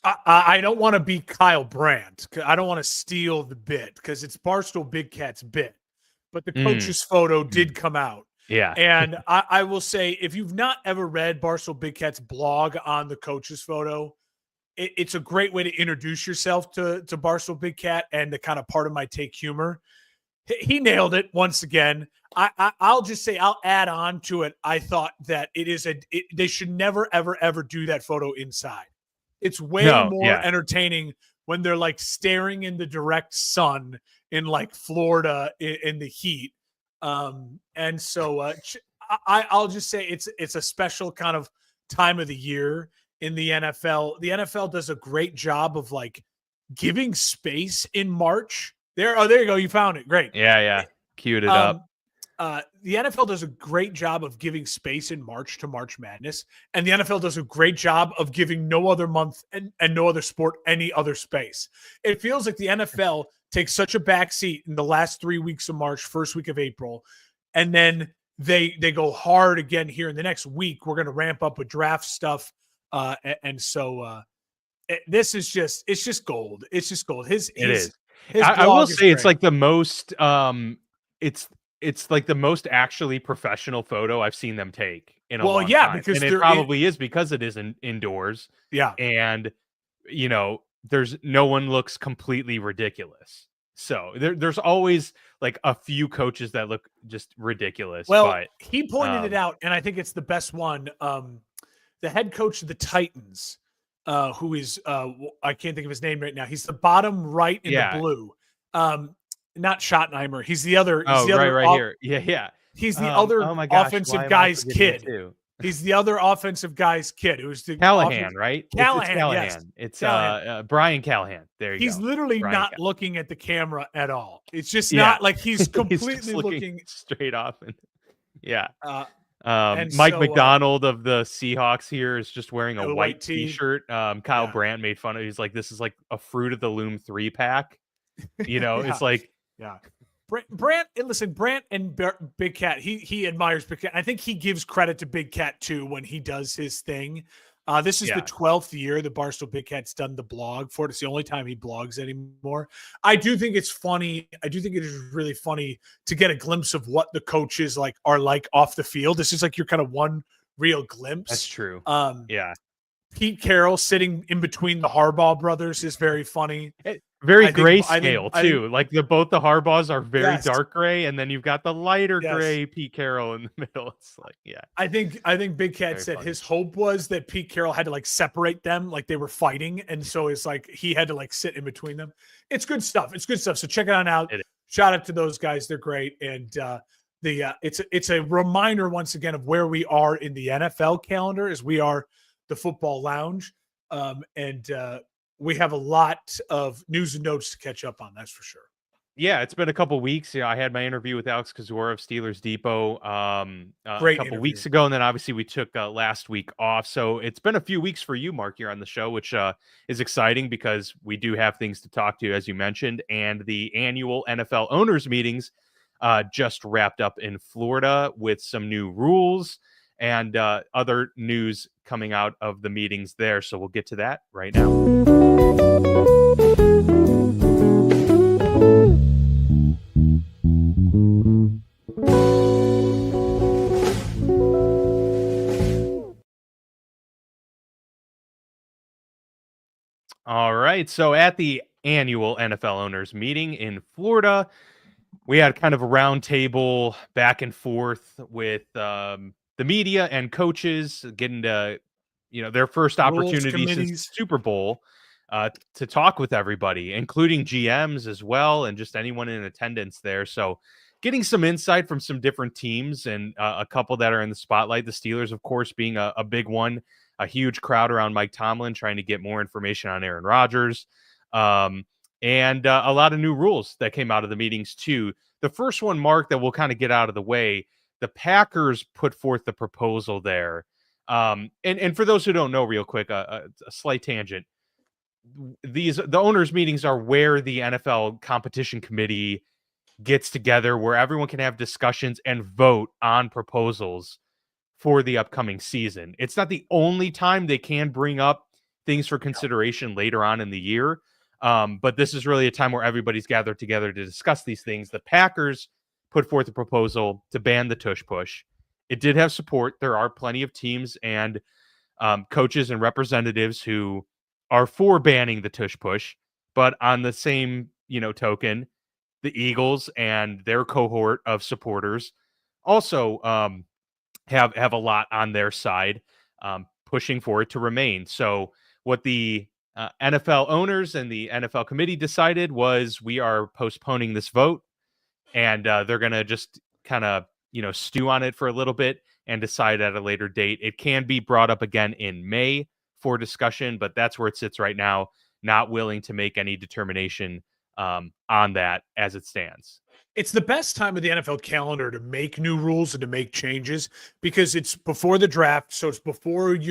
I don't want to be Kyle Brandt. I don't want to steal the bit because it's Barstool Big Cat's bit. But the Mm. coach's photo did come out. Yeah. And I will say, if you've not ever read Barstool Big Cat's blog on the coach's photo, it's a great way to introduce yourself to Barstool Big Cat and the kind of part of my take humor. He nailed it once again. I'll just say I'll add on to it. I thought that they should never ever do that photo inside. It's way No, more yeah. entertaining when they're like staring in the direct sun in like Florida in the heat. And so I'll just say it's a special kind of time of the year in the NFL. The NFL does a great job of like giving space in March. There you go. You found it. Great. Yeah. Queued it up. The NFL does a great job of giving space in March to March Madness, and the NFL does a great job of giving no other month and no other sport any other space. It feels like the NFL takes such a backseat in the last 3 weeks of March, first week of April, and then they go hard again here in the next week. We're going to ramp up with draft stuff, and so this is it's just gold. It's just gold. His I will say great. it's like the most it's like the most actually professional photo I've seen them take in a long time. Because and it probably is because it is indoors. Yeah. And there's no one looks completely ridiculous. So there's always like a few coaches that look just ridiculous. Well, but he pointed it out, and I think it's the best one. The head coach of the Titans, who is I can't think of his name right now. He's the bottom right in the blue. Not Schottenheimer. He's the other. He's the other right here. Yeah. He's the other offensive guy's kid. He's the other offensive guy's kid. It was the Callahan, right? Callahan. It's Callahan. Yes. It's Callahan. Brian Callahan. There you go. He's literally Brian not looking at the camera at all. It's just not like he's completely he's looking straight off. And yeah. And Mike McDonald of the Seahawks here is just wearing a white t-shirt. Kyle Brandt made fun of. He's like, this is like a Fruit of the Loom 3-pack. It's like. Yeah. Brandt and Big Cat, he admires Big Cat. I think he gives credit to Big Cat too when he does his thing. This is the 12th year that Barstool Big Cat's done the blog for it. It's the only time he blogs anymore. I do think it's funny. I do think it is really funny to get a glimpse of what the coaches are like off the field. This is like your kind of one real glimpse. That's true. Pete Carroll sitting in between the Harbaugh brothers is very funny. Very grayscale too. Like both the Harbaughs are very dark gray, and then you've got the lighter gray Pete Carroll in the middle. It's like, I think Big Cat said his hope was that Pete Carroll had to separate them, like they were fighting, and so it's like he had to sit in between them. It's good stuff. It's good stuff. So check it out. Shout out to those guys. They're great, and it's a reminder once again of where we are in the NFL calendar, as we are the Football Lounge, and we have a lot of news and notes to catch up on. That's for sure. Yeah, it's been a couple weeks. I had my interview with Alex Kozora of Steelers Depot a couple weeks ago, and then obviously we took last week off. So it's been a few weeks for you, Mark, here on the show, which is exciting because we do have things to talk to, as you mentioned, and the annual NFL owners meetings just wrapped up in Florida with some new rules and other news coming out of the meetings there. So we'll get to that right now. All right. So at the annual NFL owners meeting in Florida, we had kind of a roundtable back and forth with the media and coaches getting to, their first opportunity since Super Bowl to talk with everybody, including GMs as well, and just anyone in attendance there. So getting some insight from some different teams and a couple that are in the spotlight. The Steelers, of course, being a big one, a huge crowd around Mike Tomlin trying to get more information on Aaron Rodgers, and a lot of new rules that came out of the meetings too. The first one, Mark, that we'll kind of get out of the way, the Packers put forth the proposal there. And for those who don't know, real quick, a slight tangent. The owners meetings are where the NFL competition committee gets together, where everyone can have discussions and vote on proposals for the upcoming season. It's not the only time they can bring up things for consideration later on in the year. But this is really a time where everybody's gathered together to discuss these things. The Packers put forth a proposal to ban the tush push. It did have support. There are plenty of teams and coaches and representatives who are for banning the tush push. But on the same, token, the Eagles and their cohort of supporters also have a lot on their side, pushing for it to remain. So what the NFL owners and the NFL committee decided was we are postponing this vote, and they're going to just kind of, stew on it for a little bit and decide at a later date. It can be brought up again in May for discussion, but that's where it sits right now. Not willing to make any determination on that as it stands. It's the best time of the NFL calendar to make new rules and to make changes because it's before the draft. So it's before like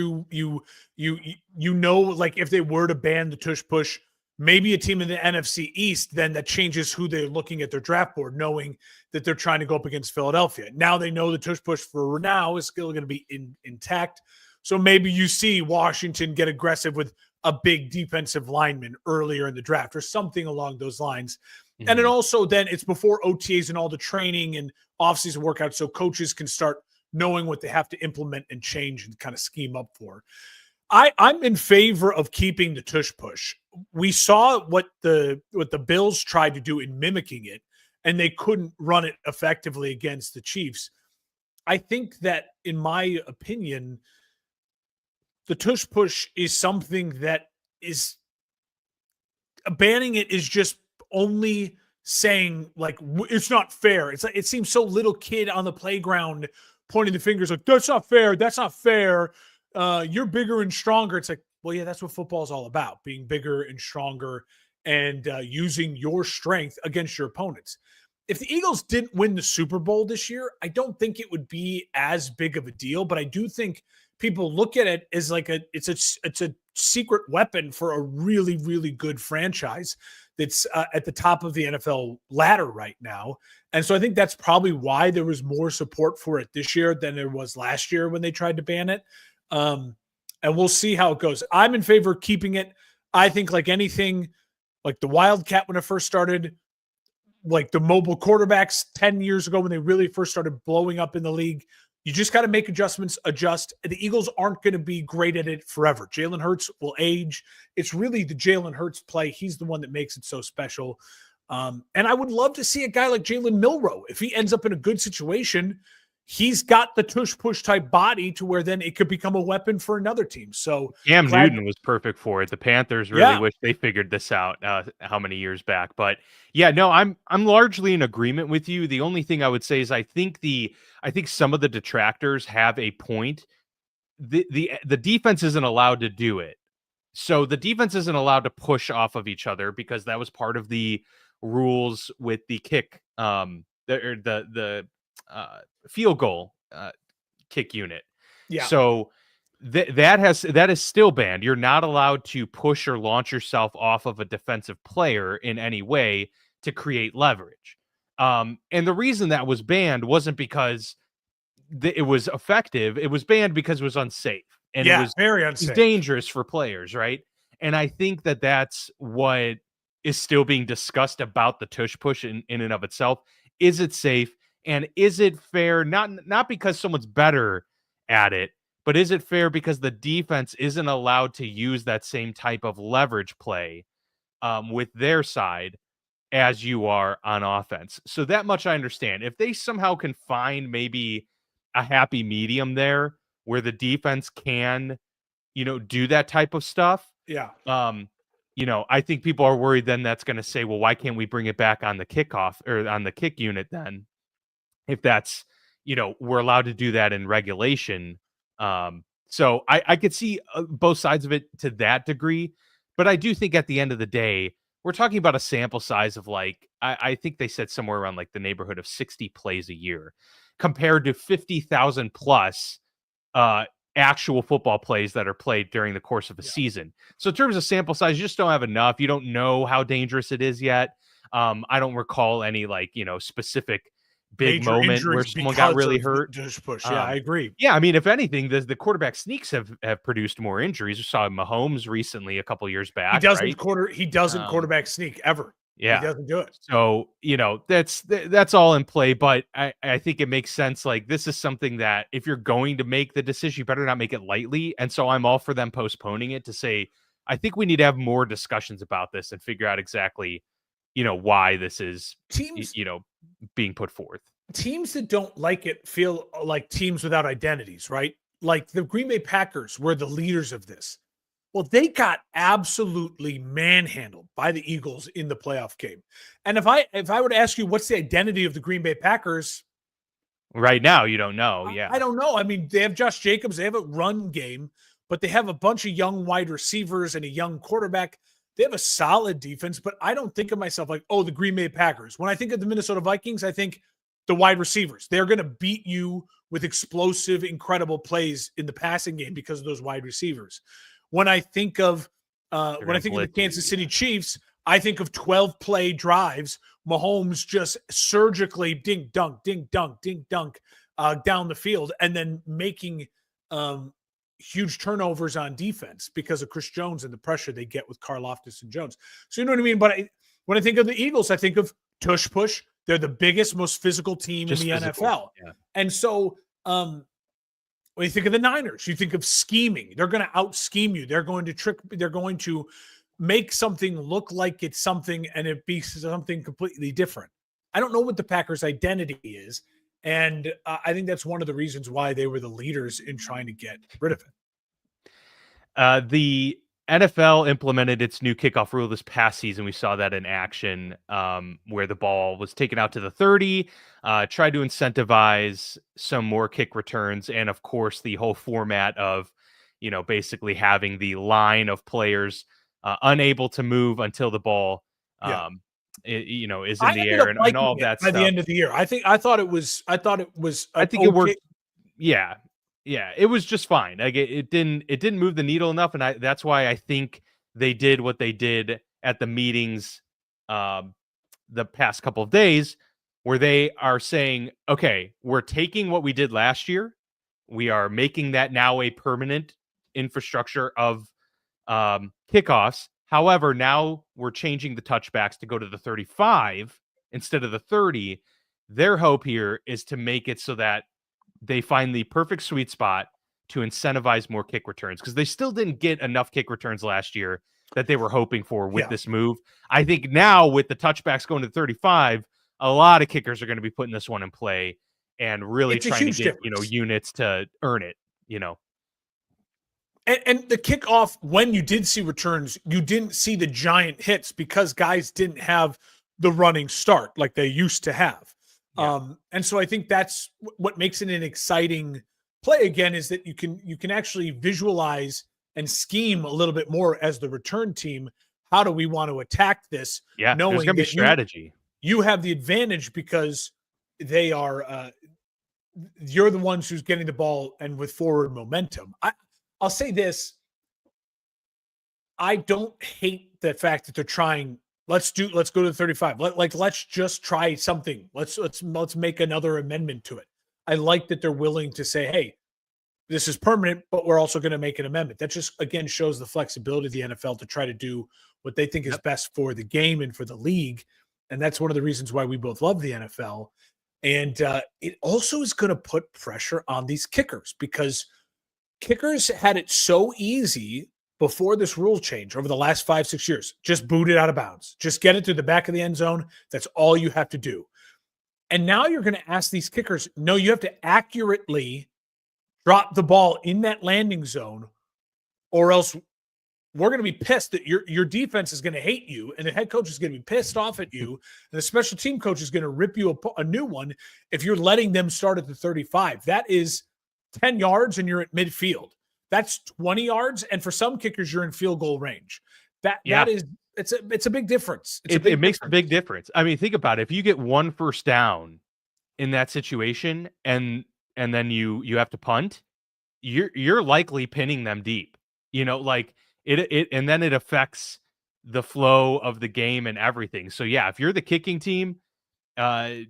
if they were to ban the tush push, maybe a team in the NFC East, then that changes who they're looking at their draft board, knowing that they're trying to go up against Philadelphia. Now they know the tush push for now is still going to be intact. So maybe you see Washington get aggressive with a big defensive lineman earlier in the draft or something along those lines. Mm-hmm. And it also then it's before OTAs and all the training and offseason workouts, so coaches can start knowing what they have to implement and change and kind of scheme up for. I'm in favor of keeping the tush push. We saw what the Bills tried to do in mimicking it, and they couldn't run it effectively against the Chiefs. I think that, in my opinion, the tush push is something that is banning it is just only saying like it's not fair. It's like it seems so little kid on the playground pointing the fingers like that's not fair. That's not fair. You're bigger and stronger. It's like, well, yeah, that's what football is all about: being bigger and stronger and using your strength against your opponents. If the Eagles didn't win the Super Bowl this year, I don't think it would be as big of a deal. But I do think people look at it as like it's a secret weapon for a really, really good franchise that's at the top of the NFL ladder right now. And so I think that's probably why there was more support for it this year than there was last year when they tried to ban it. And we'll see how it goes. I'm in favor of keeping it. I think like anything, like the Wildcat when it first started, like the mobile quarterbacks 10 years ago when they really first started blowing up in the league, you just got to make adjustments, adjust. The Eagles aren't going to be great at it forever. Jalen Hurts will age. It's really the Jalen Hurts play. He's the one that makes it so special. And I would love to see a guy like Jalen Milroe. If he ends up in a good situation, he's got the tush push type body to where then it could become a weapon for another team. So Cam Newton was perfect for it. The Panthers really wish they figured this out how many years back. But yeah, no, I'm largely in agreement with you. The only thing I would say is I think some of the detractors have a point. The defense isn't allowed to do it. So the defense isn't allowed to push off of each other because that was part of the rules with the kick, the field goal kick unit. Yeah. So that is still banned. You're not allowed to push or launch yourself off of a defensive player in any way to create leverage. And the reason that was banned wasn't because it was effective. It was banned because it was unsafe. And it was very unsafe. It was dangerous for players, right? And I think that that's what is still being discussed about the tush push in and of itself. Is it safe? And is it fair? Not because someone's better at it, but is it fair because the defense isn't allowed to use that same type of leverage play with their side as you are on offense? So that much I understand. If they somehow can find maybe a happy medium there where the defense can, do that type of stuff. Yeah. I think people are worried then that's going to say, well, why can't we bring it back on the kickoff or on the kick unit then? If that's, we're allowed to do that in regulation. So I could see both sides of it to that degree, but I do think at the end of the day, we're talking about a sample size of I think they said somewhere around like the neighborhood of 60 plays a year compared to 50,000 plus actual football plays that are played during the course of a season. So in terms of sample size, you just don't have enough. You don't know how dangerous it is yet. I don't recall any specific big major moment where injuries someone got because really of hurt. just push. Yeah, I agree. Yeah, I mean, if anything, the quarterback sneaks have produced more injuries. We saw Mahomes recently a couple years back, right? He doesn't Um, quarterback sneak ever. He yeah. doesn't do it. So, that's all in play, but I think it makes sense. Like, this is something that if you're going to make the decision, you better not make it lightly. And so I'm all for them postponing it to say, I think we need to have more discussions about this and figure out exactly, why this is, Teams being put forth. teams that don't like it feel like teams without identities, right? Like the Green Bay Packers were the leaders of this. Well, they got absolutely manhandled by the Eagles in the playoff game. And if I were to ask you what's the identity of the Green Bay Packers, Right now, you don't know. I Yeah. don't know. I mean, they have Josh Jacobs, they have a run game, but they have a bunch of young wide receivers and a young quarterback. They have a solid defense, but I don't think of myself like, oh, the Green Bay Packers. When I think of the Minnesota Vikings, I think the wide receivers. They're going to beat you with explosive, incredible plays in the passing game because of those wide receivers. When I think of the Kansas City Chiefs, I think of 12 play drives, Mahomes just surgically dink dunk, dink dunk, dink dunk down the field, and then making huge turnovers on defense because of Chris Jones and the pressure they get with Karlaftis and Jones. So you know what I mean? But when I think of the Eagles, I think of tush push. They're the biggest, most physical team Just in the physical. NFL. Yeah. And so when you think of the Niners, you think of scheming. They're going to out scheme you. They're going to make something look like it's something and it be something completely different. I don't know what the Packers' identity is. And I think that's one of the reasons why they were the leaders in trying to get rid of it. The NFL implemented its new kickoff rule this past season. We saw that in action, where the ball was taken out to the 30, tried to incentivize some more kick returns, and of course, the whole format of, basically having the line of players unable to move until the ball, is in the air and all of that by stuff. the end of the year. I thought it was. I think it worked. Yeah. Yeah, it was just fine. Like it didn't move the needle enough, and that's why I think they did what they did at the meetings the past couple of days, where they are saying, okay, we're taking what we did last year, we are making that now a permanent infrastructure of kickoffs. However, now we're changing the touchbacks to go to the 35 instead of the 30. Their hope here is to make it so that they find the perfect sweet spot to incentivize more kick returns, because they still didn't get enough kick returns last year that they were hoping for with this move. I think now with the touchbacks going to 35, a lot of kickers are going to be putting this one in play and really trying to get, units to earn it, And the kickoff, when you did see returns, you didn't see the giant hits because guys didn't have the running start like they used to have. Yeah. And so I think that's what makes it an exciting play again, is that you can actually visualize and scheme a little bit more as the return team. How do we want to attack this? Yeah, knowing there's going to be strategy. You have the advantage because they are you're the ones who's getting the ball and with forward momentum. I'll say this. I don't hate the fact that they're trying. Let's go to the 35. Let's just try something. Let's make another amendment to it. I like that they're willing to say, hey, this is permanent, but we're also going to make an amendment. That just, again, shows the flexibility of the NFL to try to do what they think is best for the game and for the league. And that's one of the reasons why we both love the NFL. And it also is going to put pressure on these kickers, because kickers had it so easy before this rule change over the last 5-6 years. Just boot it out of bounds. Just get it to the back of the end zone. That's all you have to do. And now you're going to ask these kickers, no, you have to accurately drop the ball in that landing zone, or else we're going to be pissed that your defense is going to hate you, and the head coach is going to be pissed off at you, and the special team coach is going to rip you a new one if you're letting them start at the 35. That is 10 yards and you're at midfield. That's 20 yards, and for some kickers, you're in field goal range. That is it's a big difference. It makes a big difference. I mean, think about it. If you get one first down in that situation, and then you have to punt, you're likely pinning them deep. Like it and then it affects the flow of the game and everything. So yeah, if you're the kicking team, and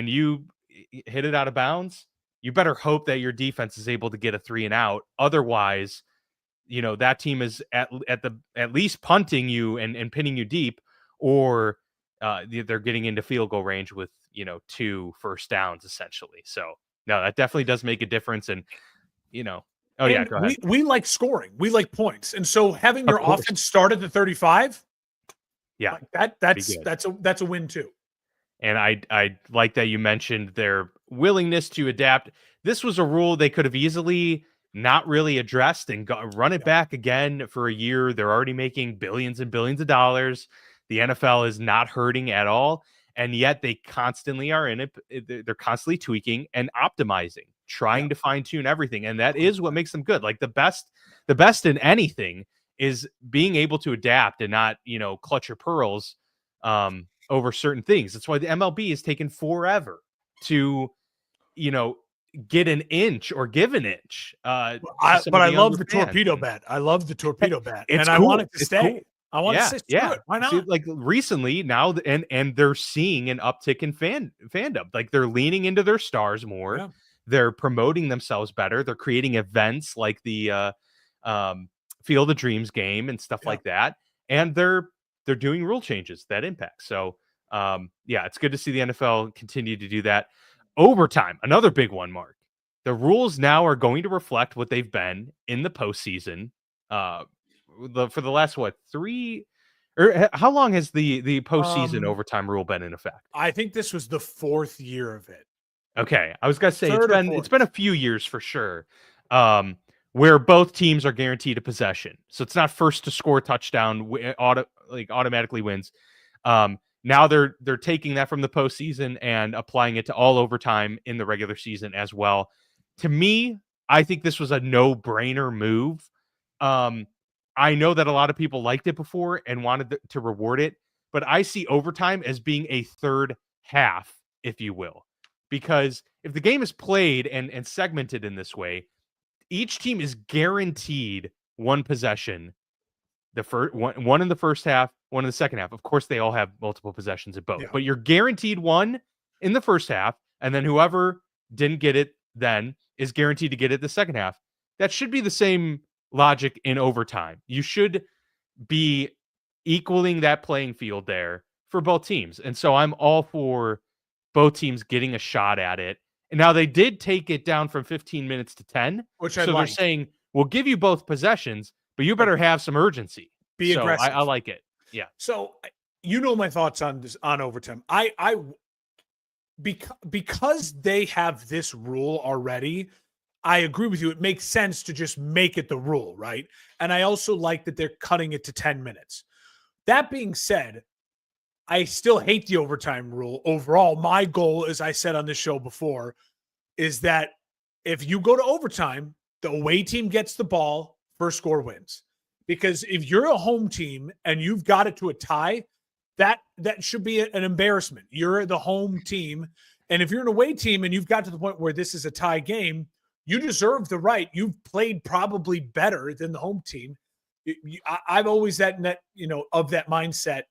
you hit it out of bounds, you better hope that your defense is able to get a 3 and out. Otherwise, that team is at least punting you and pinning you deep, or they're getting into field goal range with 2 first downs essentially. So no, that definitely does make a difference. And oh yeah, go ahead. We like scoring, we like points, and so having your offense start at the 35, yeah, that's a win too. And I like that you mentioned their willingness to adapt. This was a rule they could have easily not really addressed and run it back again for a year. They're already making billions and billions of dollars. The NFL is not hurting at all. And yet they constantly are in it. They're constantly tweaking and optimizing, trying to fine tune everything. And that is what makes them good. Like the best in anything is being able to adapt and not, clutch your pearls over certain things. That's why the MLB has taken forever to, get an inch or give an inch. But I love the torpedo bat. I love the torpedo bat. And I want it to stay. Cool. I want to stay. Yeah. Why not? See, like recently now, and they're seeing an uptick in fandom. Like they're leaning into their stars more. Yeah. They're promoting themselves better. They're creating events like the Field of Dreams game and stuff like that. And they're doing rule changes that impact. So it's good to see the NFL continue to do that. Overtime, another big one, Mark. The rules now are going to reflect what they've been in the postseason. For the last 3 or how long has the postseason overtime rule been in effect? I think this was the 4th year of it. Okay, I was gonna say it's been a few years for sure. Where both teams are guaranteed a possession, so it's not first to score a touchdown automatically wins. Now they're taking that from the postseason and applying it to all overtime in the regular season as well. To me, I think this was a no-brainer move. I know that a lot of people liked it before and wanted to reward it, but I see overtime as being a third half, if you will. Because if the game is played and segmented in this way, each team is guaranteed one possession. The first one in the first half, one in the second half. Of course, they all have multiple possessions at both, but you're guaranteed one in the first half, and then whoever didn't get it then is guaranteed to get it the second half. That should be the same logic in overtime. You should be equaling that playing field there for both teams. And so I'm all for both teams getting a shot at it. And now they did take it down from 15 minutes to 10. So they're saying, we'll give you both possessions, but you better have some urgency. Be aggressive. I like it. Yeah. So my thoughts on this on overtime. Because they have this rule already, I agree with you. It makes sense to just make it the rule, right? And I also like that they're cutting it to 10 minutes. That being said, I still hate the overtime rule overall. My goal, as I said on this show before, is that if you go to overtime, the away team gets the ball, first score wins. Because if you're a home team and you've got it to a tie, that should be an embarrassment. You're the home team. And if you're an away team and you've got to the point where this is a tie game, you deserve the right. You've played probably better than the home team. I've always of that mindset.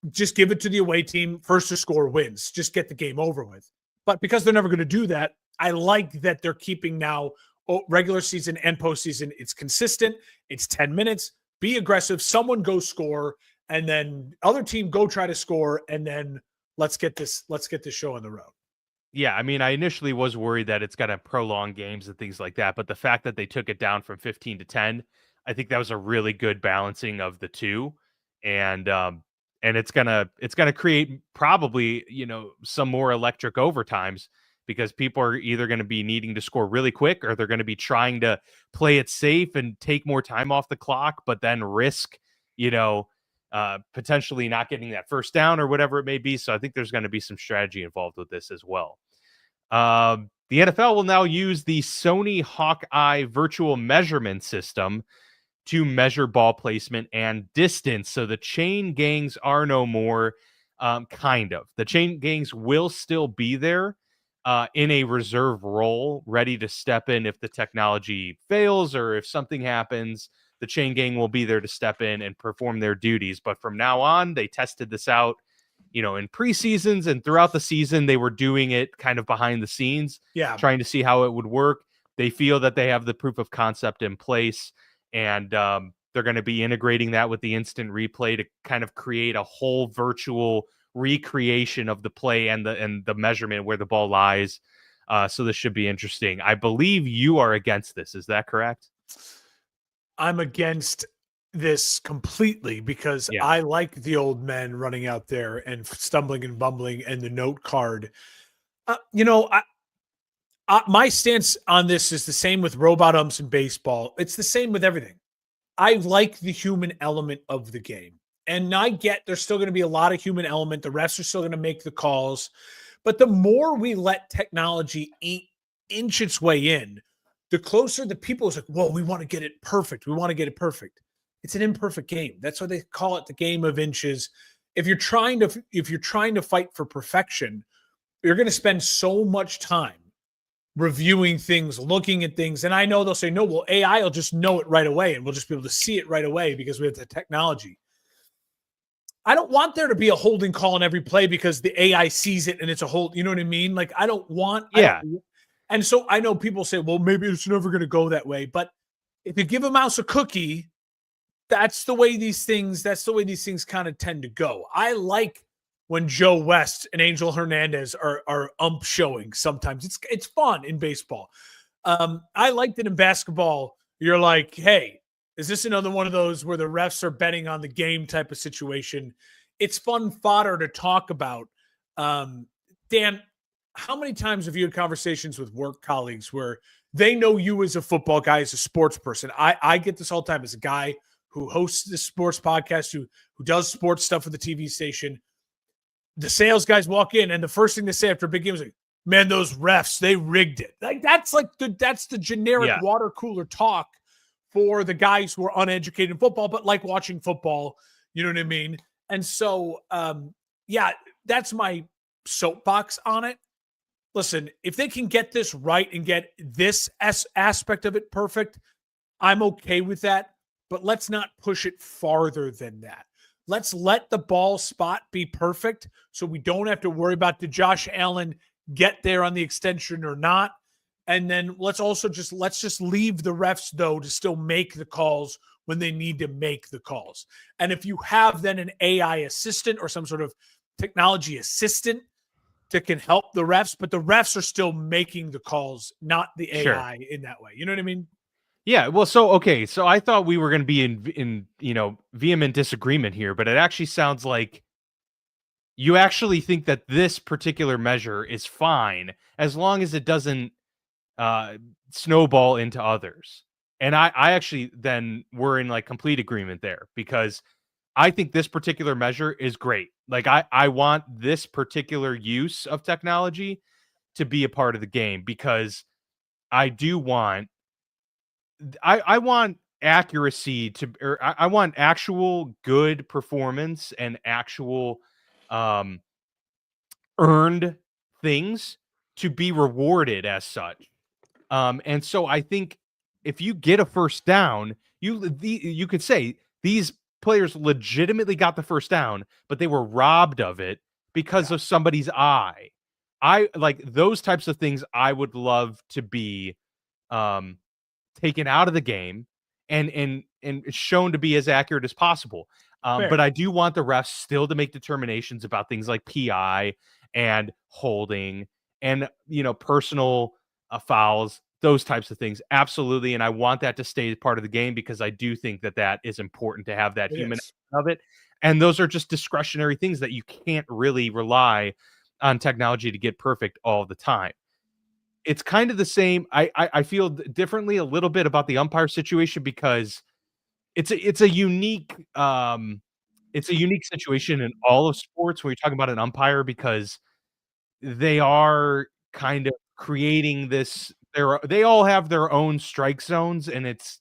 Just give it to the away team. First to score wins. Just get the game over with. But because they're never going to do that, I like that they're keeping now regular season and postseason. It's consistent. It's 10 minutes. Be aggressive. Someone go score, and then other team go try to score, and then let's get this show on the road. Yeah, I mean, I initially was worried that it's going to prolong games and things like that, but the fact that they took it down from 15 to 10, I think that was a really good balancing of the two, and it's gonna create probably some more electric overtimes because people are either going to be needing to score really quick or they're going to be trying to play it safe and take more time off the clock, but then risk potentially not getting that first down or whatever it may be. So I think there's going to be some strategy involved with this as well. The NFL will now use the Sony Hawkeye virtual measurement system to measure ball placement and distance. So the chain gangs are no more, kind of. The chain gangs will still be there in a reserve role, ready to step in if the technology fails or if something happens. The chain gang will be there to step in and perform their duties. But from now on, they tested this out in preseasons and throughout the season, they were doing it kind of behind the scenes, trying to see how it would work. They feel that they have the proof of concept in place, and they're going to be integrating that with the instant replay to kind of create a whole virtual recreation of the play and the measurement where the ball lies. So this should be interesting. I believe you are against this. Is that correct? I'm against this completely because I like the old men running out there and stumbling and bumbling and the note card. My stance on this is the same with robot umps in baseball. It's the same with everything. I like the human element of the game. And I get there's still going to be a lot of human element. The refs are still going to make the calls. But the more we let technology inch its way in, the closer the people is like, whoa, we want to get it perfect. We want to get it perfect. It's an imperfect game. That's why they call it the game of inches. If you're trying to fight for perfection, you're going to spend so much time reviewing things, looking at things. And I know they'll say, no, well, AI will just know it right away and we'll just be able to see it right away because we have the technology. I don't want there to be a holding call in every play because the AI sees it and it's a hold. You know what I mean? Like, I don't want. And so I know people say, well, maybe it's never going to go that way. But if you give a mouse a cookie, that's the way these things kind of tend to go. I like when Joe West and Angel Hernandez are ump showing sometimes. It's fun in baseball. I liked it in basketball. You're like, hey, is this another one of those where the refs are betting on the game type of situation? It's fun fodder to talk about. Dan, how many times have you had conversations with work colleagues where they know you as a football guy, as a sports person? I get this all the time as a guy who hosts this sports podcast, who does sports stuff for the TV station. The sales guys walk in, and the first thing they say after a big game is like, man, those refs, they rigged it. That's the generic water cooler talk for the guys who are uneducated in football, but like watching football, you know what I mean? And so, that's my soapbox on it. Listen, if they can get this right and get this aspect of it perfect, I'm okay with that, but let's not push it farther than that. Let's let the ball spot be perfect so we don't have to worry about did Josh Allen get there on the extension or not. And then let's just leave the refs, though, to still make the calls when they need to make the calls. And if you have then an AI assistant or some sort of technology assistant that can help the refs, but the refs are still making the calls, not the AI in that way. You know what I mean? Yeah. Well, so I thought we were going to be in vehement disagreement here, but it actually sounds like you actually think that this particular measure is fine as long as it doesn't snowball into others. And I actually then we're in like complete agreement there because I think this particular measure is great. Like I want this particular use of technology to be a part of the game because I do want I want accuracy I want actual good performance and actual earned things to be rewarded as such. And so I think if you get a first down, you could say these players legitimately got the first down, but they were robbed of it because of somebody's eye. I like those types of things. I would love to be taken out of the game and shown to be as accurate as possible. But I do want the refs still to make determinations about things like PI and holding and personal fouls, those types of things. Absolutely. And I want that to stay part of the game because I do think that is important to have that human of it. And those are just discretionary things that you can't really rely on technology to get perfect all the time. It's kind of the same. I feel differently a little bit about the umpire situation because it's a unique situation in all of sports when you're talking about an umpire because they are kind of creating this. They all have their own strike zones, and it's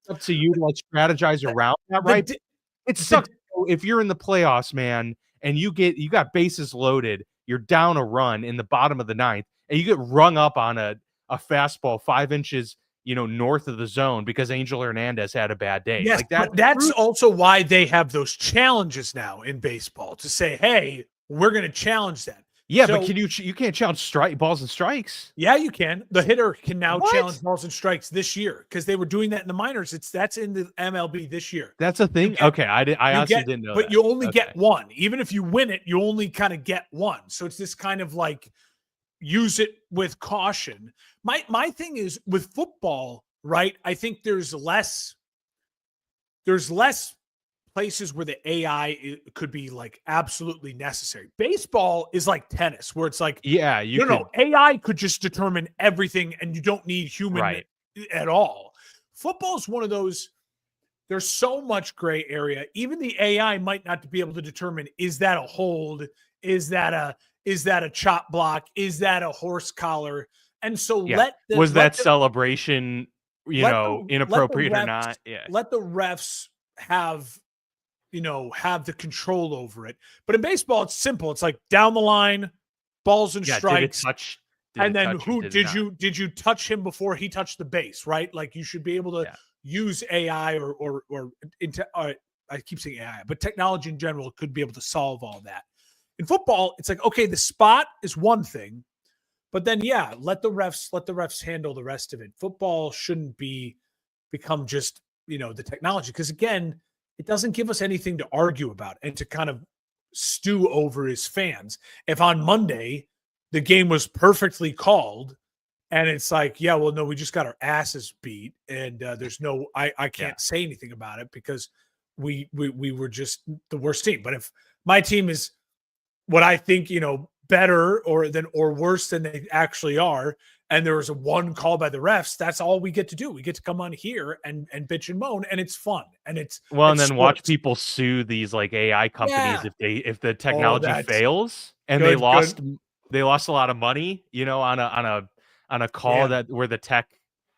up to you to like strategize around that, right? It sucks if you're in the playoffs, man, and you got bases loaded, you're down a run in the bottom of the ninth, and you get rung up on a fastball 5 inches, north of the zone because Angel Hernandez had a bad day. Yes, like that's also why they have those challenges now in baseball to say, hey, we're going to challenge that. Yeah, So, but you can't challenge balls and strikes. yeah, you can. The hitter can now What? challenge balls and strikes this year because they were doing that in the minors. That's in the MLB this year. That's a thing. Okay, I honestly didn't know but that. you only Okay. get one. Even if you win it, you only kind of get one. So it's this kind of like use it with caution. My thing is with football, right? I think there's less places where the AI could be like absolutely necessary. Baseball is like tennis, where it's like, Yeah, AI could just determine everything, and you don't need human Right. at all. Football is one of those. There's so much gray area. Even the AI might not be able to determine, is that a hold? Is that a chop block? Is that a horse collar? And so Yeah. Was that celebration, inappropriate or not? Yeah. Let the refs have the control over it. But in baseball, it's simple. It's like down the line, balls and strikes. And then did you touch him before he touched the base, right? Like you should be able to use AI or I keep saying AI, but technology in general could be able to solve all that. In football, it's like, okay, the spot is one thing, but then let the refs handle the rest of it. Football shouldn't become just, the technology, because again, it doesn't give us anything to argue about and to kind of stew over as fans. If on Monday the game was perfectly called and it's like, well, no, we just got our asses beat, and there's no, I can't say anything about it because we were just the worst team. But if my team is what I think, better or worse than they actually are, and there was a one call by the refs, that's all we get to do. We get to come on here and bitch and moan, and it's fun. And it's and then watch people sue these like AI companies if the technology fails and they lost a lot of money, on a call where the tech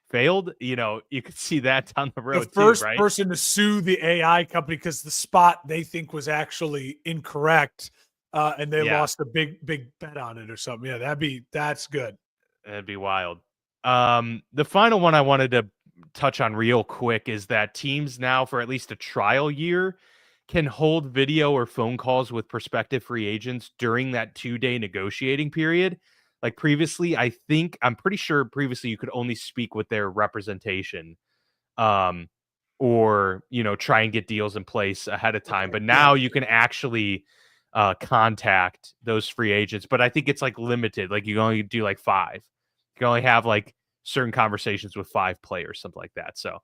failed. You could see that down the road. The first right? person to sue the AI company because the spot they think was actually incorrect, and they lost a big bet on it or something. Yeah, that's good. That'd be wild. The final one I wanted to touch on real quick is that teams now, for at least a trial year, can hold video or phone calls with prospective free agents during that 2-day negotiating period. Like previously, I'm pretty sure previously you could only speak with their representation, or, try and get deals in place ahead of time. But now you can actually contact those free agents. But I think it's like limited. Like you can only do like 5. You can only have like certain conversations with 5 players, something like that. So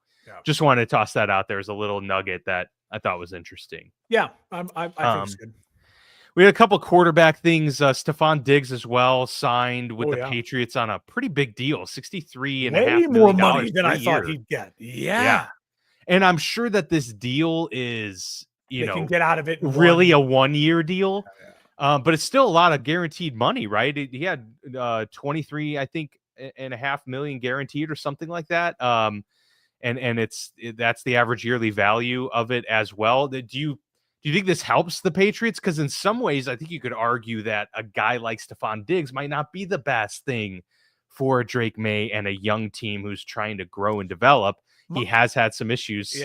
just wanted to toss that out there as a little nugget that I thought was interesting. Yeah, I think it's good. We had a couple quarterback things. Stefon Diggs as well signed with the Patriots on a pretty big deal, $63.5 million. Way more money than I thought he'd get. Yeah. And I'm sure that this deal is, they can get out of it really a 1-year deal. But it's still a lot of guaranteed money, right? He had 23, I think, and a half million guaranteed or something like that. And that's the average yearly value of it as well. Do you think this helps the Patriots? Because in some ways, I think you could argue that a guy like Stefon Diggs might not be the best thing for Drake May and a young team who's trying to grow and develop. He has had some issues,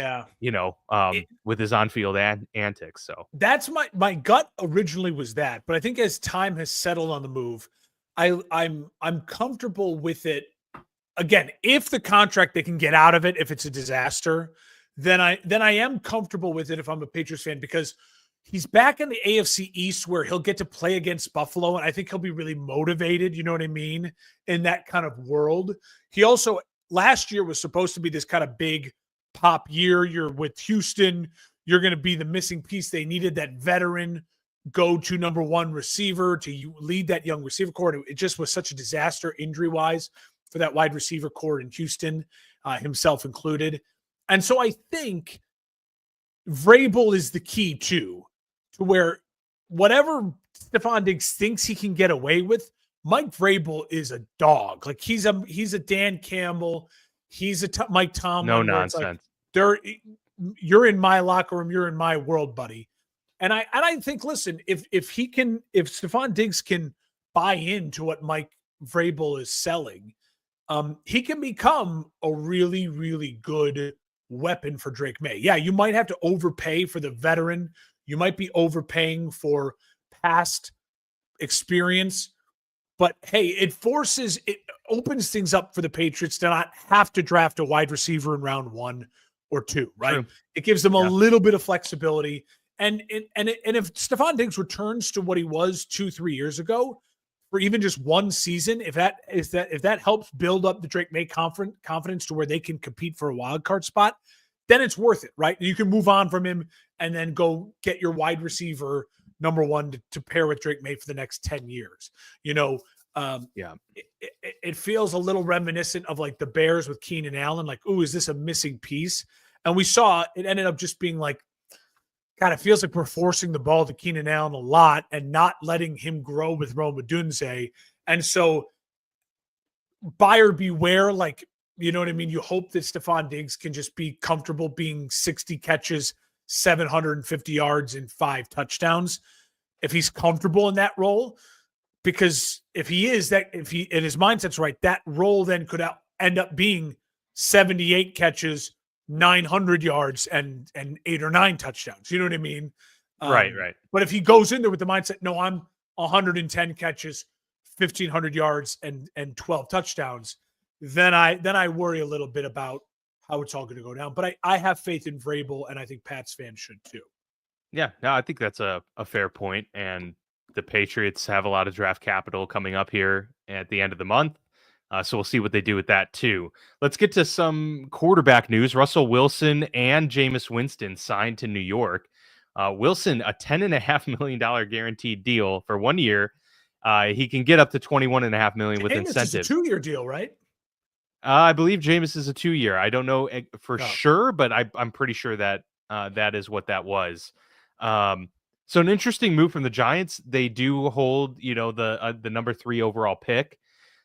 with his on-field antics. So that's my gut originally was that, but I think as time has settled on the move, I'm comfortable with it. Again, if the contract they can get out of it, if it's a disaster, then I am comfortable with it if I'm a Patriots fan, because he's back in the AFC East where he'll get to play against Buffalo, and I think he'll be really motivated, you know what I mean, in that kind of world. He also, last year was supposed to be this kind of big pop year. You're with Houston. You're going to be the missing piece. They needed that veteran go-to number 1 receiver to lead that young receiver corps. It just was such a disaster injury-wise for that wide receiver corps in Houston, himself included. And so I think Vrabel is the key too, to where whatever Stefon Diggs thinks he can get away with, Mike Vrabel is a dog. Like he's a Dan Campbell. He's a Mike Tomlin. No nonsense. Like, you're in my locker room. You're in my world, buddy. And I think, listen, if Stefon Diggs can buy into what Mike Vrabel is selling, he can become a really, really good weapon for Drake May. Yeah, you might have to overpay for the veteran. You might be overpaying for past experience. But hey, it opens things up for the Patriots to not have to draft a wide receiver in round 1 or 2, right? True. It gives them a Yeah. little bit of flexibility. And if Stephon Diggs returns to what he was 2-3 years ago, for even just one season, if that helps build up the Drake May confidence to where they can compete for a wild card spot, then it's worth it, right? You can move on from him and then go get your wide receiver number 1 to pair with Drake May for the next 10 years. It feels a little reminiscent of like the Bears with Keenan Allen. Like, ooh, is this a missing piece? And we saw it ended up just being like, God, it feels like we're forcing the ball to Keenan Allen a lot and not letting him grow with Rome Odunze. And so buyer beware, like, you know what I mean? You hope that Stephon Diggs can just be comfortable being 60 catches, 750 yards, and 5 touchdowns. If he's comfortable in that role, because if his mindset's right, that role then could end up being 78 catches, 900 yards, and 8 or 9 touchdowns. You know what I mean? Right. But if he goes in there with the mindset, no, I'm 110 catches, 1,500 yards, and 12 touchdowns, then I worry a little bit about how it's all going to go down. But I have faith in Vrabel, and I think Pats fans should too. Yeah, no, I think that's a fair point. And the Patriots have a lot of draft capital coming up here at the end of the month. So we'll see what they do with that too. Let's get to some quarterback news. Russell Wilson and Jameis Winston signed to New York. Wilson, a $10.5 million guaranteed deal for 1 year. He can get up to $21.5 million with incentives. It's a 2-year deal, right? I believe Jameis is a 2-year. I don't know for sure, but I'm pretty sure that that is what that was. So an interesting move from the Giants. They do hold, the number 3 overall pick.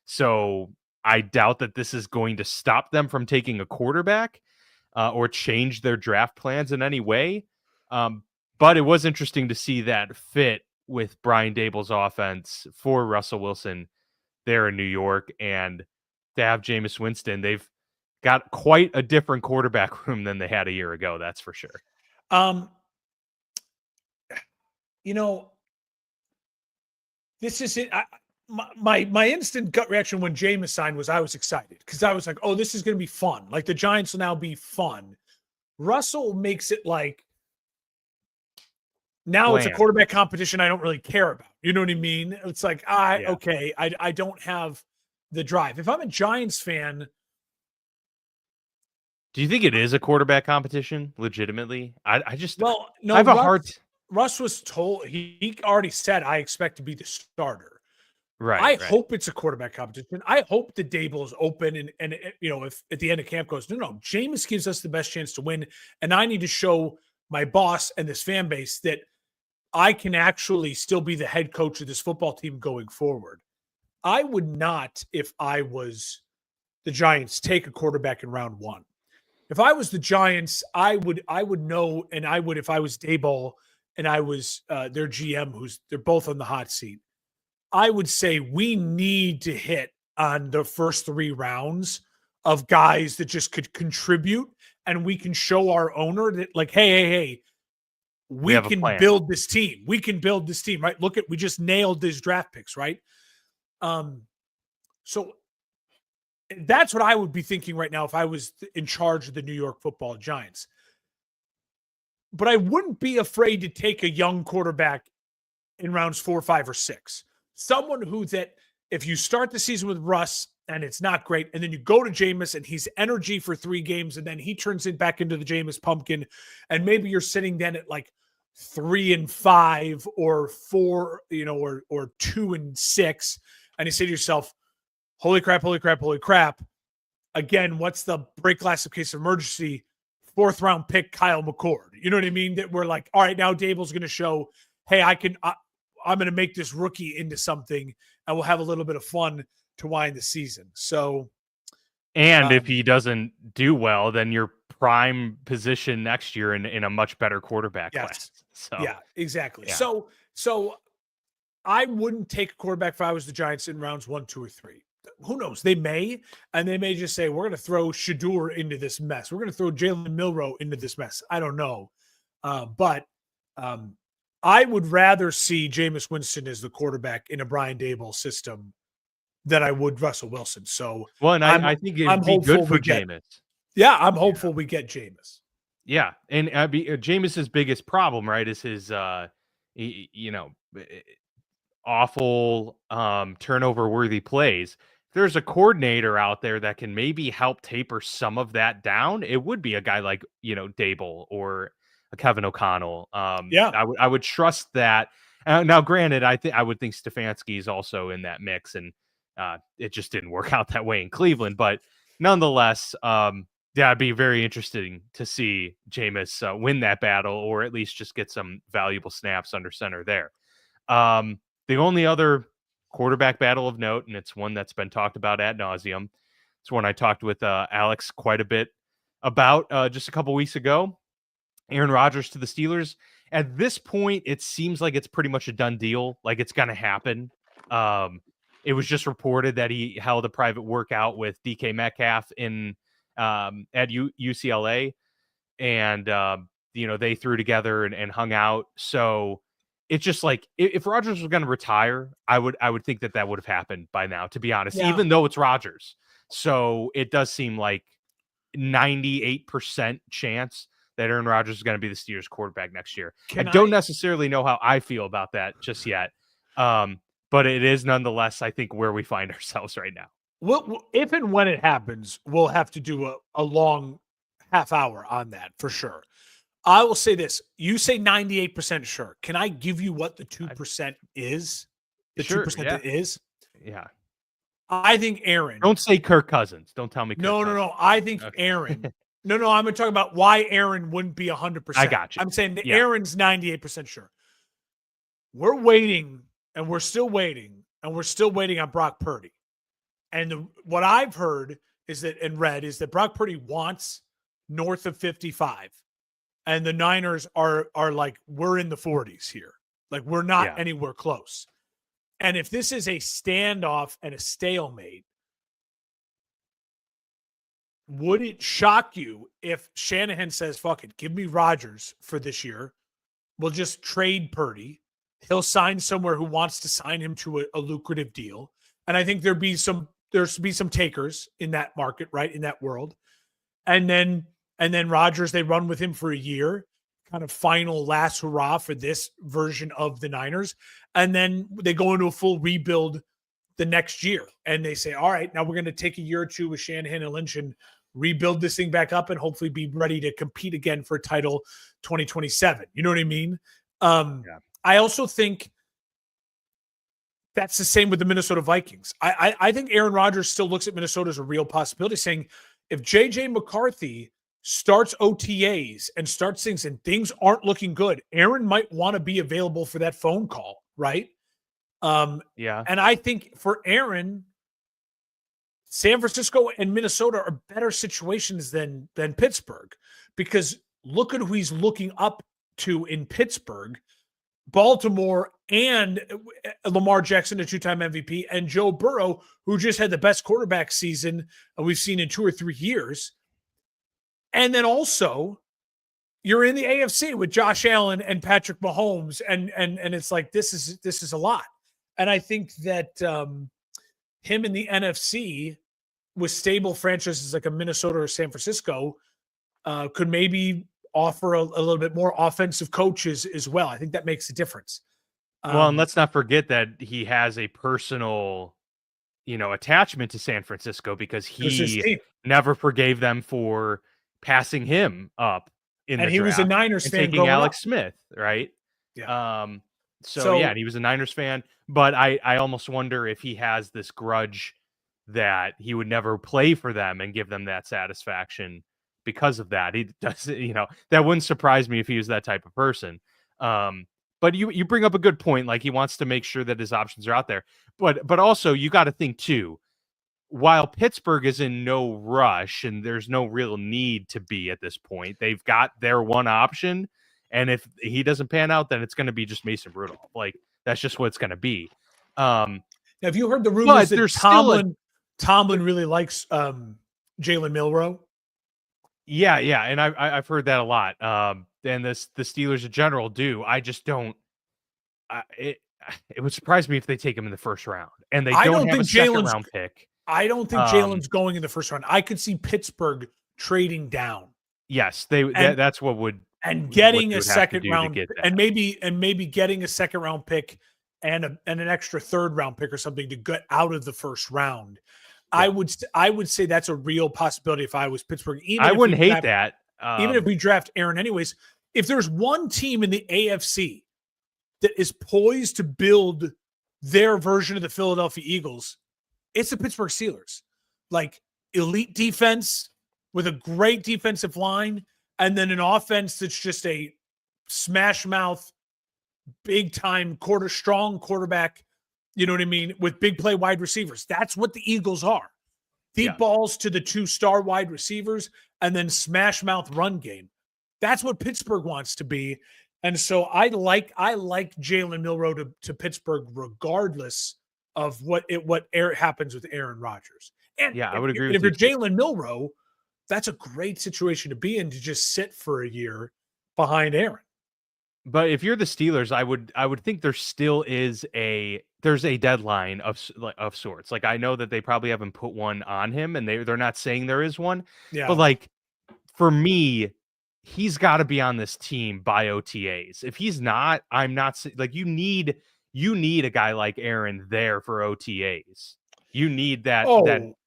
So I doubt that this is going to stop them from taking a quarterback or change their draft plans in any way. But it was interesting to see that fit with Brian Daboll's offense for Russell Wilson there in New York, and to have Jameis Winston. They've got quite a different quarterback room than they had a year ago. That's for sure. This is it. My instant gut reaction when Jameis signed was I was excited because I was like, oh, this is going to be fun. Like the Giants will now be fun. Russell makes it like now it's a quarterback competition I don't really care about. You know what I mean? It's like, okay, I don't have the drive. If I'm a Giants fan. Do you think it is a quarterback competition legitimately? I no, have a hard. Russ was told, he already said, I expect to be the starter. Right. I hope it's a quarterback competition. I hope the Daboll is open and if at the end of camp goes, no, Jameis gives us the best chance to win. And I need to show my boss and this fan base that I can actually still be the head coach of this football team going forward. I would not, if I was the Giants, take a quarterback in round 1. If I was the Giants, I would know, and I would, if I was Daboll and I was their GM, they're both on the hot seat, I would say we need to hit on the first 3 rounds of guys that just could contribute, and we can show our owner that, like, hey, we can build this team. We can build this team, right? Look we just nailed these draft picks, right? So that's what I would be thinking right now if I was in charge of the New York Football Giants. But I wouldn't be afraid to take a young quarterback in rounds 4, 5, or 6. Someone that if you start the season with Russ and it's not great, and then you go to Jameis and he's energy for 3 games, and then he turns it back into the Jameis pumpkin, and maybe you're sitting then at like 3-5 or 4, or 2-6, and you say to yourself, holy crap. Again, what's the break glass of case of emergency? 4th round pick, Kyle McCord. You know what I mean? That we're like, all right, now Daboll's going to show, hey, I'm going to make this rookie into something, and we'll have a little bit of fun to wind the season. So, and if he doesn't do well, then your prime position next year in a much better quarterback class. So yeah, exactly. Yeah. So I wouldn't take a quarterback if I was the Giants in rounds 1, 2, or 3. Who knows? They may just say, we're going to throw Shedeur into this mess. We're going to throw Jalen Milroe into this mess. I don't know. But I would rather see Jameis Winston as the quarterback in a Brian Daboll system than I would Russell Wilson. So Well, and I'm I think it I'm would be hopeful good for we get. Jameis. Yeah, I'm hopeful we get Jameis. Yeah, and Jameis's biggest problem, right, is his you know, awful turnover worthy plays. If there's a coordinator out there that can maybe help taper some of that down, it would be a guy like, Dable or a Kevin O'Connell. Yeah, I would trust that. Now, granted, I would think Stefanski is also in that mix, and it just didn't work out that way in Cleveland. But nonetheless, yeah, it'd be very interesting to see Jameis win that battle, or at least just get some valuable snaps under center there. The only other quarterback battle of note, and it's one that's been talked about ad nauseum. It's one I talked with Alex quite a bit about just a couple weeks ago. Aaron Rodgers to the Steelers. At this point, it seems like it's pretty much a done deal. Like it's going to happen. It was just reported that he held a private workout with DK Metcalf at UCLA, and they threw together and hung out. So it's just like if Rodgers was going to retire, I would think that would have happened by now, to be honest, even though it's Rodgers. So it does seem like 98% chance that Aaron Rodgers is going to be the Steelers quarterback next year. I don't necessarily know how I feel about that just yet. But it is nonetheless, I think, where we find ourselves right now. Well, if and when it happens, we'll have to do a long half hour on that for sure. I will say this. You say 98% sure. Can I give you what the 2% is? The 2% that is? Yeah. I think Aaron. Don't say Kirk Cousins. Don't tell me Kirk Cousins. No. I think Aaron. No, I'm going to talk about why Aaron wouldn't be 100%. I got you. I'm saying that Aaron's 98% sure. We're waiting, and we're still waiting, on Brock Purdy. And what I've heard is that, and read, is that Brock Purdy wants north of 55. And the Niners are like, we're in the 40s here. Like, we're not anywhere close. And if this is a standoff and a stalemate, would it shock you if Shanahan says, fuck it, give me Rodgers for this year. We'll just trade Purdy. He'll sign somewhere who wants to sign him to a lucrative deal. And I think there'd be some takers in that market, right? In that world. And then Rodgers, they run with him for a year, kind of final last hurrah for this version of the Niners. And then they go into a full rebuild the next year. And they say, all right, now we're going to take a year or two with Shanahan and Lynch and rebuild this thing back up and hopefully be ready to compete again for title 2027. You know what I mean? I also think that's the same with the Minnesota Vikings. I think Aaron Rodgers still looks at Minnesota as a real possibility, saying if J.J. McCarthy starts OTAs and starts things and things aren't looking good, Aaron might want to be available for that phone call, right? And I think for Aaron, San Francisco and Minnesota are better situations than Pittsburgh, because look at who he's looking up to in Pittsburgh. Baltimore and Lamar Jackson, a two-time MVP, and Joe Burrow, who just had the best quarterback season we've seen in 2 or 3 years. And then also, you're in the AFC with Josh Allen and Patrick Mahomes, and it's like this is a lot. And I think that him in the NFC with stable franchises like a Minnesota or San Francisco could maybe offer a little bit more offensive coaches as well. I think that makes a difference. Well, and let's not forget that he has a personal, attachment to San Francisco, because he never forgave them for passing him up in the draft. And he was a Niners fan taking Alex Smith, right? Yeah. And he was a Niners fan, but I almost wonder if he has this grudge that he would never play for them and give them that satisfaction because of that. He does, that wouldn't surprise me if he was that type of person. But you bring up a good point. Like, he wants to make sure that his options are out there, but also you got to think too, while Pittsburgh is in no rush and there's no real need to be at this point, they've got their one option. And if he doesn't pan out, then it's going to be just Mason Rudolph. Like, that's just what it's going to be. Now, have you heard the rumors that Tomlin really likes Jalen Milroe? Yeah, and I've heard that a lot. And the Steelers in general do. I just don't it would surprise me if they take him in the first round and they I don't don't have a think second Jalen's round pick. I don't think Jalen's going in the first round. I could see Pittsburgh trading down Yes, and that's what would and what getting they a would have to second do to round get that. and maybe getting a second round pick and an extra third round pick or something to get out of the first round. Yeah. I would say that's a real possibility if I was Pittsburgh. I wouldn't hate that. Even if we draft Aaron anyways, if there's one team in the AFC that is poised to build their version of the Philadelphia Eagles, it's the Pittsburgh Steelers. Like elite defense with a great defensive line, and then an offense that's just a smash mouth, big time strong quarterback. You know what I mean? With big play wide receivers. That's what the Eagles are. Deep balls to the 2-star wide receivers and then smash mouth run game. That's what Pittsburgh wants to be. And so I like Jalen Milroe to Pittsburgh regardless of what happens with Aaron Rodgers. And I would agree with if you. you're Jalen Milroe, that's a great situation to be in, to just sit for a year behind Aaron. But if you're the Steelers, I would think there still is there's a deadline of sorts. Like I know that they probably haven't put one on him, and they're not saying there is one. Yeah. But like for me, he's got to be on this team by OTAs. If he's not, I'm not like you need a guy like Aaron there for OTAs. You need that.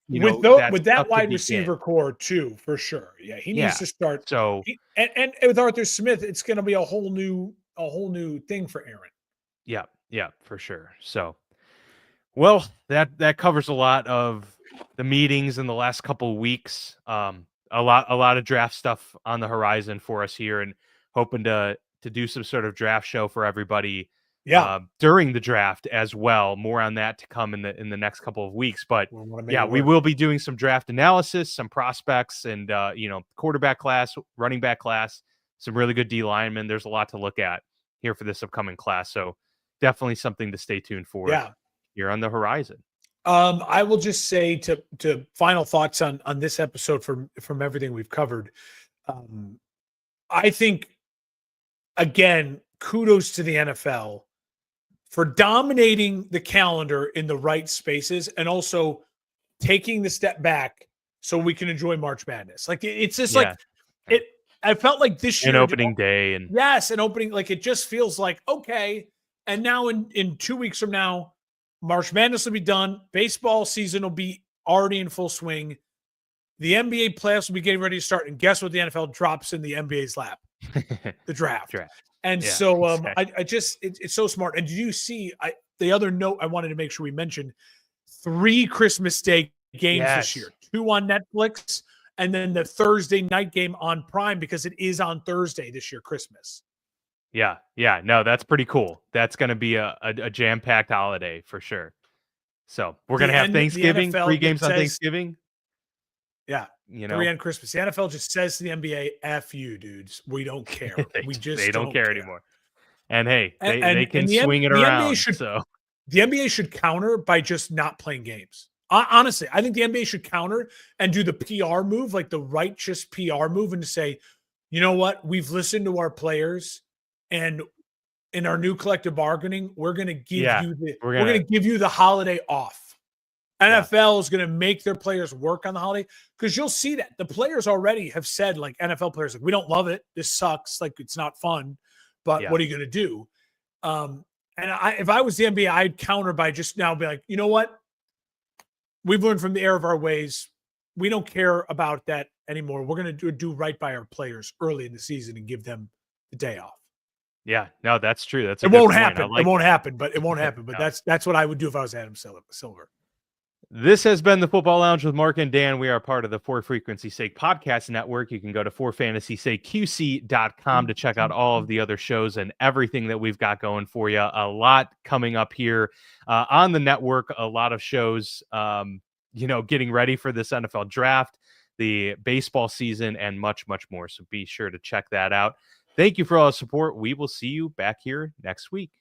With that wide receiver core too, for sure. Yeah, he needs to start. So and with Arthur Smith, it's going to be a whole new thing for Aaron. Yeah, for sure. So, well, that covers a lot of the meetings in the last couple of weeks. A lot of draft stuff on the horizon for us here, and hoping to do some sort of draft show for everybody. During the draft as well. More on that to come in the next couple of weeks. But we will be doing some draft analysis, some prospects, and quarterback class, running back class, some really good D linemen. There's a lot to look at here for this upcoming class. So definitely something to stay tuned for. Here on the horizon. I will just say to final thoughts on this episode from everything we've covered. I think again, kudos to the NFL for dominating the calendar in the right spaces and also taking the step back so we can enjoy March Madness. Like it's just I felt like this year an opening day and an opening, like it just feels like, okay. And now in 2 weeks from now, March Madness will be done. Baseball season will be already in full swing. The NBA playoffs will be getting ready to start. And guess what? The NFL drops in the NBA's lap, the draft. And so it's so smart. And did you see the other note I wanted to make sure we mentioned? 3 Christmas Day games this year, 2 on Netflix, and then the Thursday night game on Prime because it is on Thursday this year, Christmas. Yeah. No, that's pretty cool. That's going to be a jam-packed holiday for sure. So we're going to have Thanksgiving, 3 games on Thanksgiving. Yeah. 3 on Christmas. The NFL just says to the NBA, F you, dudes. We don't care. They don't care anymore. And hey, they can swing it around. The NBA should counter by just not playing games. Honestly, I think the NBA should counter and do the PR move, like the righteous PR move, and to say, you know what? We've listened to our players, and in our new collective bargaining, we're going to give you the holiday off. NFL is going to make their players work on the holiday because you'll see that the players already have said, like NFL players, like, we don't love it. This sucks. Like, it's not fun, but what are you going to do? If I was the NBA, I'd counter by just now be like, you know what? We've learned from the error of our ways. We don't care about that anymore. We're going to do right by our players early in the season and give them the day off. Yeah, no, that's true. It won't happen. It won't happen, but that's what I would do if I was Adam Silver. This has been the Football Lounge with Mark and Dan. We are part of the For Frequency Sake Podcast Network. You can go to forfantasysakeqc.com to check out all of the other shows and everything that we've got going for you. A lot coming up here on the network, a lot of shows, getting ready for this NFL draft, the baseball season, and much, much more. So be sure to check that out. Thank you for all the support. We will see you back here next week.